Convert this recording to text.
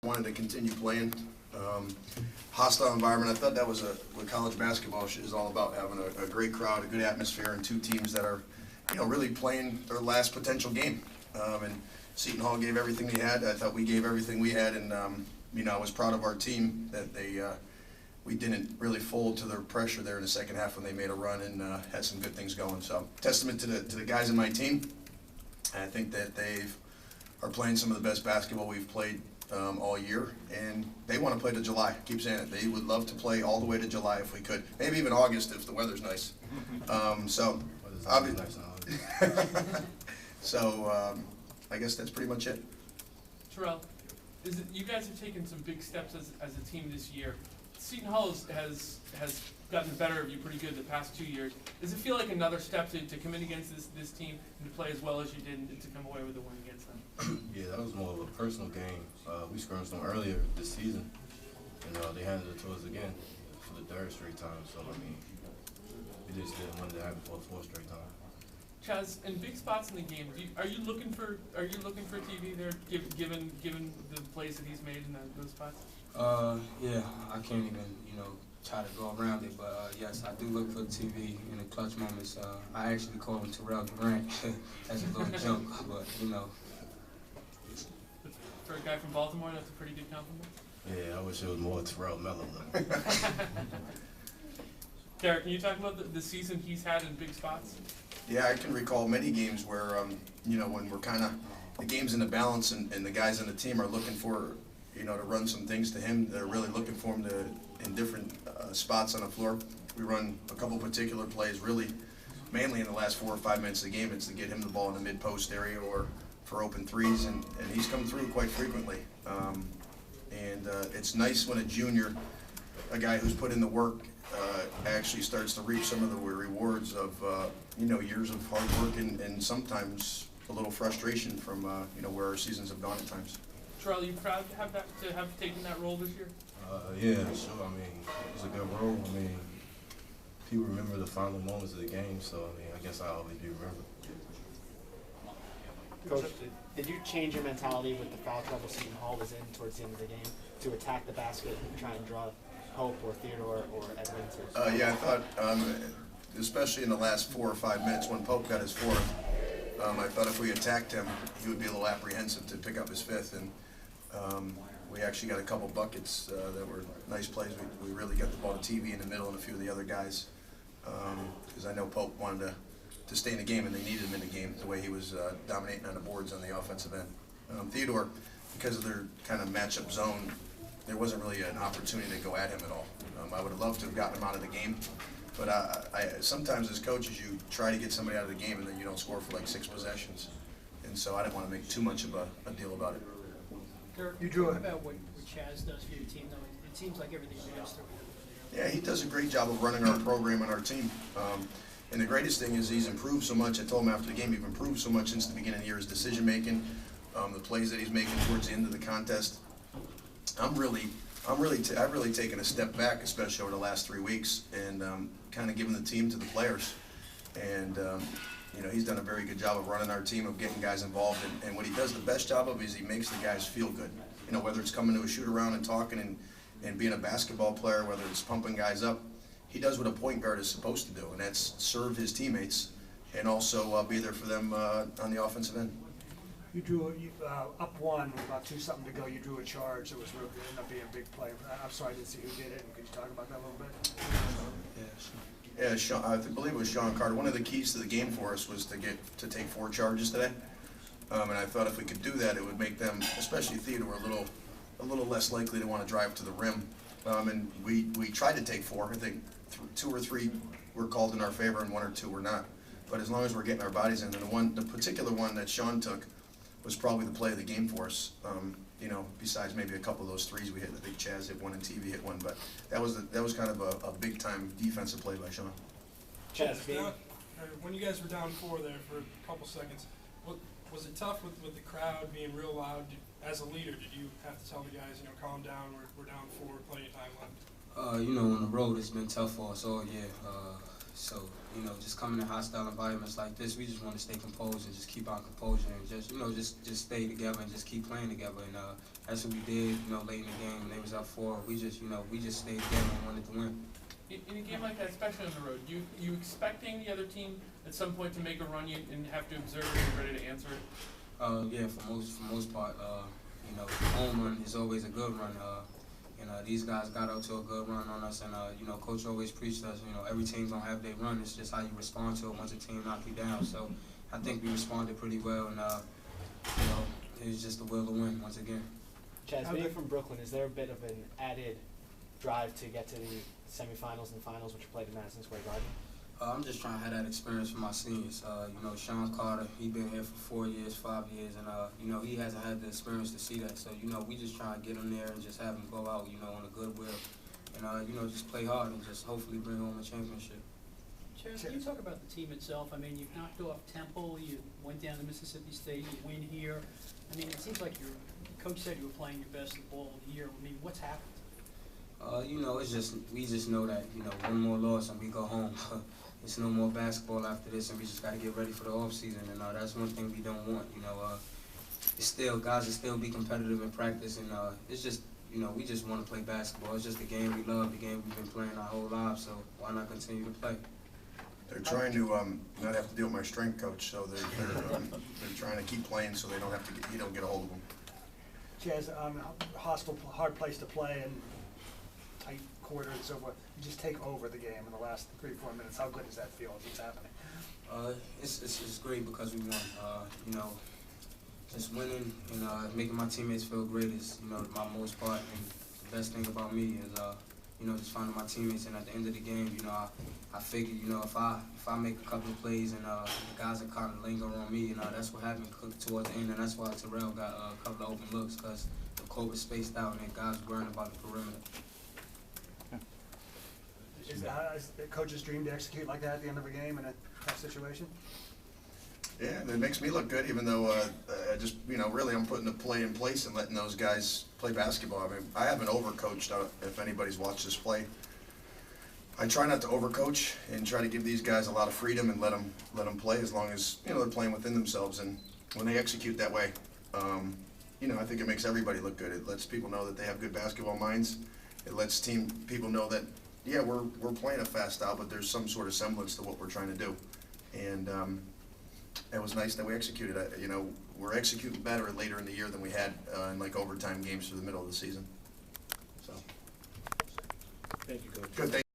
wanted to continue playing. Hostile environment, I thought that was what college basketball is all about, having a great crowd, a good atmosphere, and two teams that are, really playing their last potential game. And Seton Hall gave everything they had. I thought we gave everything we had, and I was proud of our team that we didn't really fold to their pressure there in the second half when they made a run and had some good things going. So, testament to the guys in my team. I think that they are playing some of the best basketball we've played all year, and they want to play to July. I keep saying it. They would love to play all the way to July if we could. Maybe even August if the weather's nice. I guess that's pretty much it. Terrell, you guys have taken some big steps as a team this year. Seton Hall has gotten the better of you pretty good the past 2 years. Does it feel like another step to come in against this team and to play as well as you did and to come away with a win against them? Yeah, that was more of a personal game. We scrimmaged them earlier this season, and they handed it to us again for the third straight time. So, we just didn't want it to happen for a fourth straight time. Chaz, in big spots in the game, are you looking for TV there, given the plays that he's made in those spots? Yeah, I can't even try to go around it, but yes, I do look for TV in the clutch moments. I actually call him Terrell Durant as a little joke, but For a guy from Baltimore, that's a pretty good compliment. Yeah, I wish it was more Terrell Mello though. Derek, can you talk about the season he's had in big spots? Yeah, I can recall many games where, when we're kind of, the game's in the balance and the guys on the team are looking for, to run some things to him. They're really looking for him in different spots on the floor. We run a couple particular plays really, mainly in the last 4 or 5 minutes of the game. It's to get him the ball in the mid-post area or for open threes, and he's come through quite frequently. It's nice when a junior, a guy who's put in the work, actually starts to reap some of the rewards of years of hard work and sometimes a little frustration from where our seasons have gone at times. Terrell, are you proud to have taken that role this year? Yeah, sure. It's a good role. People remember the final moments of the game, so I guess I always be remembered. Coach, did you change your mentality with the foul trouble Seton Hall was in towards the end of the game to attack the basket and try and draw Hope or Theodore or Edwin? Yeah, I thought, especially in the last 4 or 5 minutes when Pope got his fourth, I thought if we attacked him, he would be a little apprehensive to pick up his fifth, and we actually got a couple buckets that were nice plays. We really got the ball to TV in the middle and a few of the other guys, because I know Pope wanted to stay in the game, and they needed him in the game the way he was dominating on the boards on the offensive end. Theodore, because of their kind of matchup zone, there wasn't really an opportunity to go at him at all. I would have loved to have gotten him out of the game, but sometimes as coaches you try to get somebody out of the game and then you don't score for like 6 possessions, and so I didn't want to make too much of a deal about it. You drew about what Chaz does for your team, though. It seems like everything goes through him. Yeah, he does a great job of running our program and our team. And the greatest thing is he's improved so much. I told him after the game, he's improved so much since the beginning of the year. His decision making, the plays that he's making towards the end of the contest. I've really taken a step back, especially over the last 3 weeks, and kind of given the team to the players. And he's done a very good job of running our team, of getting guys involved. And what he does the best job of is he makes the guys feel good. Whether it's coming to a shoot around and talking and being a basketball player, whether it's pumping guys up, he does what a point guard is supposed to do, and that's serve his teammates and also be there for them on the offensive end. You drew up one with about 2-something to go. You drew a charge that was real good, ended up being a big play. I'm sorry I didn't see who did it. Could you talk about that a little bit? Yeah, Sean, I believe it was Sean Carter. One of the keys to the game for us was to take 4 charges today, and I thought if we could do that, it would make them, especially Theodore, a little less likely to want to drive to the rim. And we tried to take 4. I think 2 or 3 were called in our favor, and 1 or 2 were not. But as long as we're getting our bodies in, and the particular one that Sean took was probably the play of the game for us. Besides maybe a couple of those threes we hit. I think Chaz hit 1 and TV hit 1, but that was kind of a big time defensive play by Sean. Chaz, when you guys were down 4 there for a couple seconds, was it tough with the crowd being real loud? As a leader, did you have to tell the guys, calm down, we're down 4, plenty of time left? On the road it's been tough for us all year. So, you know, just coming in hostile environments like this, we just want to stay composed and just keep our composure and just, you know, just stay together and just keep playing together. And that's what we did, you know, late in the game when they was up 4. We just, you know, we just stayed together and wanted to win. In a game like that, especially on the road, you expecting the other team at some point to make a run and have to observe it and ready to answer it? Yeah, for most part, you know, home run is always a good run. And these guys got out to a good run on us, and you know, Coach always preached us. You know, every team's gonna have their run. It's just how you respond to it once a team knock you down. So I think we responded pretty well, and you know, it was just the will to win once again. Chaz, being from Brooklyn, is there a bit of an added drive to get to the semifinals and finals, which you played in Madison Square Garden? I'm just trying to have that experience for my seniors. You know, Sean Carter, he been here for 4 years, 5 years, and you know, he hasn't had the experience to see that. So, you know, we just try to get him there and just have him go out, you know, on a goodwill, and you know, just play hard and just hopefully bring home a championship. Chaz, can you talk about the team itself? I mean, you've knocked off Temple, you went down to Mississippi State, you win here. I mean, it seems like your coach said you were playing your best ball of the year. I mean, what's happened? You know, it's just, we just know that, you know, one more loss and we go home. It's no more basketball after this, and we just got to get ready for the off season. And that's one thing we don't want. You know, it's still, guys will still be competitive in practice, and it's just, you know, we just want to play basketball. It's just the game we love, the game we've been playing our whole lives. So why not continue to play? They're trying to not have to deal with my strength coach, so they're trying to keep playing so they don't have to get, he don't get a hold of them. Chaz, hostile, hard place to play and tight quarter and so forth. You just take over the game in the last 3-4 minutes. How good does that feel as it's happening? It's great because we won. You know, just winning and making my teammates feel great is, you know, my most part. And the best thing about me is, you know, just finding my teammates. And at the end of the game, you know, I figured, you know, if I make a couple of plays and the guys are kind of linger on me, you know, that's what happened towards the end, and that's why Terrell got a couple of open looks because the court was spaced out and the guys were worrying about the perimeter. Is the coach's dream to execute like that at the end of a game in a tough situation? Yeah, it makes me look good, even though I just, you know, really I'm putting the play in place and letting those guys play basketball. I mean, I haven't overcoached, if anybody's watched this play. I try not to overcoach and try to give these guys a lot of freedom and let them play as long as, you know, they're playing within themselves. And when they execute that way, you know, I think it makes everybody look good. It lets people know that they have good basketball minds. It lets people know that, yeah, we're playing a fast style, but there's some sort of semblance to what we're trying to do. And it was nice that we executed it. You know, we're executing better later in the year than we had in like overtime games for the middle of the season. So. Thank you, Coach. Good.